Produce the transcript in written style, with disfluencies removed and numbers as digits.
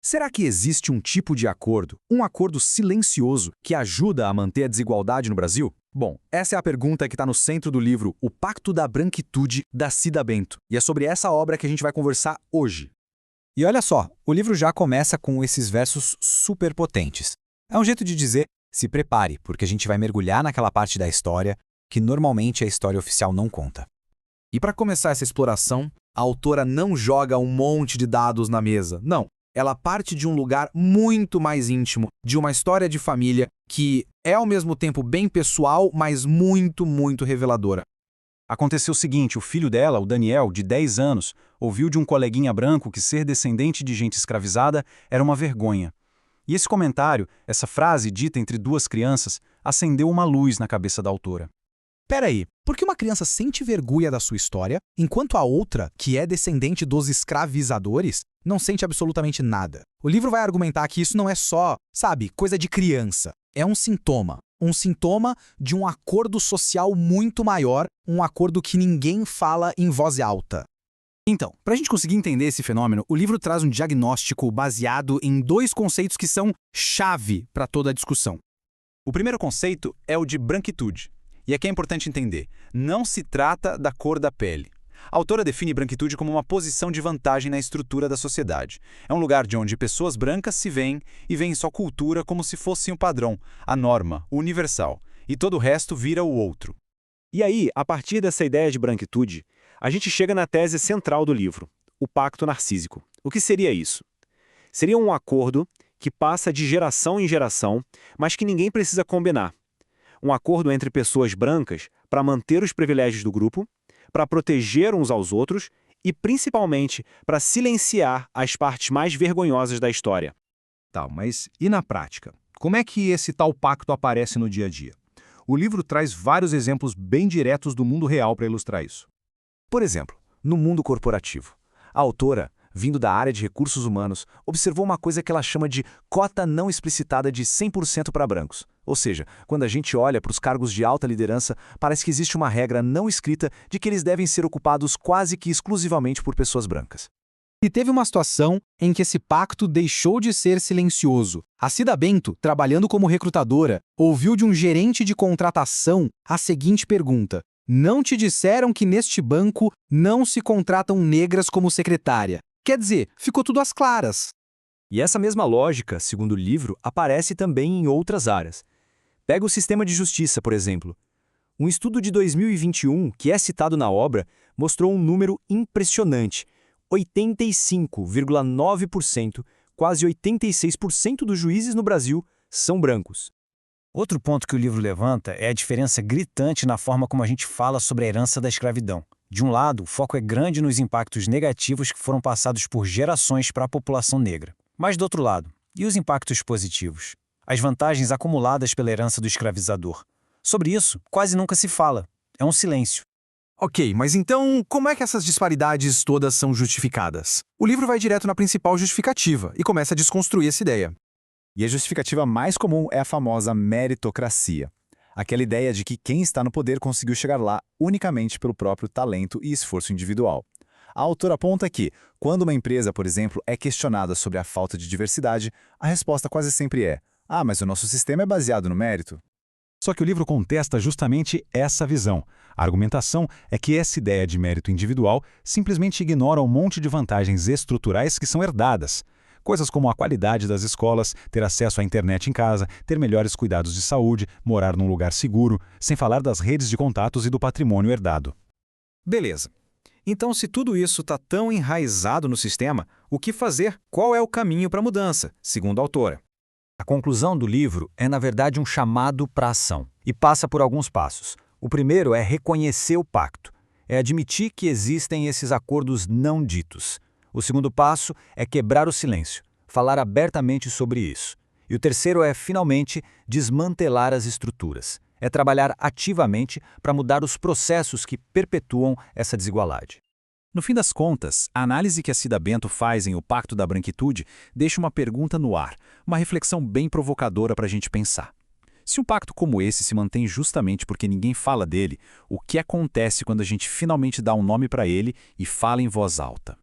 Será que existe um tipo de acordo, um acordo silencioso, que ajuda a manter a desigualdade no Brasil? Bom, essa é a pergunta que está no centro do livro O Pacto da Branquitude, da Cida Bento. E é sobre essa obra que a gente vai conversar hoje. E olha só, o livro já começa com esses versos super potentes. É um jeito de dizer, se prepare, porque a gente vai mergulhar naquela parte da história que normalmente a história oficial não conta. E para começar essa exploração, a autora não joga um monte de dados na mesa, não. Ela parte de um lugar muito mais íntimo, de uma história de família que é ao mesmo tempo bem pessoal, mas muito reveladora. Aconteceu o seguinte, o filho dela, o Daniel, de 10 anos, ouviu de um coleguinha branco que ser descendente de gente escravizada era uma vergonha. E esse comentário, essa frase dita entre duas crianças, acendeu uma luz na cabeça da autora. Peraí, por que uma criança sente vergonha da sua história, enquanto a outra, que é descendente dos escravizadores, não sente absolutamente nada? O livro vai argumentar que isso não é só, coisa de criança. É um sintoma. Um sintoma de um acordo social muito maior, um acordo que ninguém fala em voz alta. Então, para a gente conseguir entender esse fenômeno, o livro traz um diagnóstico baseado em dois conceitos que são chave para toda a discussão. O primeiro conceito é o de branquitude. E aqui é importante entender, não se trata da cor da pele. A autora define branquitude como uma posição de vantagem na estrutura da sociedade. É um lugar de onde pessoas brancas se veem e veem sua cultura como se fosse um padrão, a norma, o universal, e todo o resto vira o outro. E aí, a partir dessa ideia de branquitude, a gente chega na tese central do livro, o pacto narcísico. O que seria isso? Seria um acordo que passa de geração em geração, mas que ninguém precisa combinar. Um acordo entre pessoas brancas para manter os privilégios do grupo, para proteger uns aos outros e, principalmente, para silenciar as partes mais vergonhosas da história. Tá, mas e na prática? Como é que esse tal pacto aparece no dia a dia? O livro traz vários exemplos bem diretos do mundo real para ilustrar isso. Por exemplo, no mundo corporativo, a autora, vindo da área de recursos humanos, observou uma coisa que ela chama de cota não explicitada de 100% para brancos. Ou seja, quando a gente olha para os cargos de alta liderança, parece que existe uma regra não escrita de que eles devem ser ocupados quase que exclusivamente por pessoas brancas. E teve uma situação em que esse pacto deixou de ser silencioso. A Cida Bento, trabalhando como recrutadora, ouviu de um gerente de contratação a seguinte pergunta: não te disseram que neste banco não se contratam negras como secretária? Quer dizer, ficou tudo às claras. E essa mesma lógica, segundo o livro, aparece também em outras áreas. Pega o sistema de justiça, por exemplo. Um estudo de 2021, que é citado na obra, mostrou um número impressionante. 85,9%, quase 86% dos juízes no Brasil são brancos. Outro ponto que o livro levanta é a diferença gritante na forma como a gente fala sobre a herança da escravidão. De um lado, o foco é grande nos impactos negativos que foram passados por gerações para a população negra. Mas do outro lado, e os impactos positivos? As vantagens acumuladas pela herança do escravizador. Sobre isso, quase nunca se fala. É um silêncio. Ok, mas então, como é que essas disparidades todas são justificadas? O livro vai direto na principal justificativa e começa a desconstruir essa ideia. E a justificativa mais comum é a famosa meritocracia. Aquela ideia de que quem está no poder conseguiu chegar lá unicamente pelo próprio talento e esforço individual. A autora aponta que, quando uma empresa, por exemplo, é questionada sobre a falta de diversidade, a resposta quase sempre é: ah, mas o nosso sistema é baseado no mérito. Só que o livro contesta justamente essa visão. A argumentação é que essa ideia de mérito individual simplesmente ignora um monte de vantagens estruturais que são herdadas. Coisas como a qualidade das escolas, ter acesso à internet em casa, ter melhores cuidados de saúde, morar num lugar seguro, sem falar das redes de contatos e do patrimônio herdado. Beleza. Então, se tudo isso está tão enraizado no sistema, o que fazer? Qual é o caminho para a mudança, segundo a autora? A conclusão do livro é, na verdade, um chamado para a ação, e passa por alguns passos. O primeiro é reconhecer o pacto, é admitir que existem esses acordos não ditos. O segundo passo é quebrar o silêncio, falar abertamente sobre isso. E o terceiro é, finalmente, desmantelar as estruturas. É trabalhar ativamente para mudar os processos que perpetuam essa desigualdade. No fim das contas, a análise que a Cida Bento faz em O Pacto da Branquitude deixa uma pergunta no ar, uma reflexão bem provocadora para a gente pensar. Se um pacto como esse se mantém justamente porque ninguém fala dele, o que acontece quando a gente finalmente dá um nome para ele e fala em voz alta?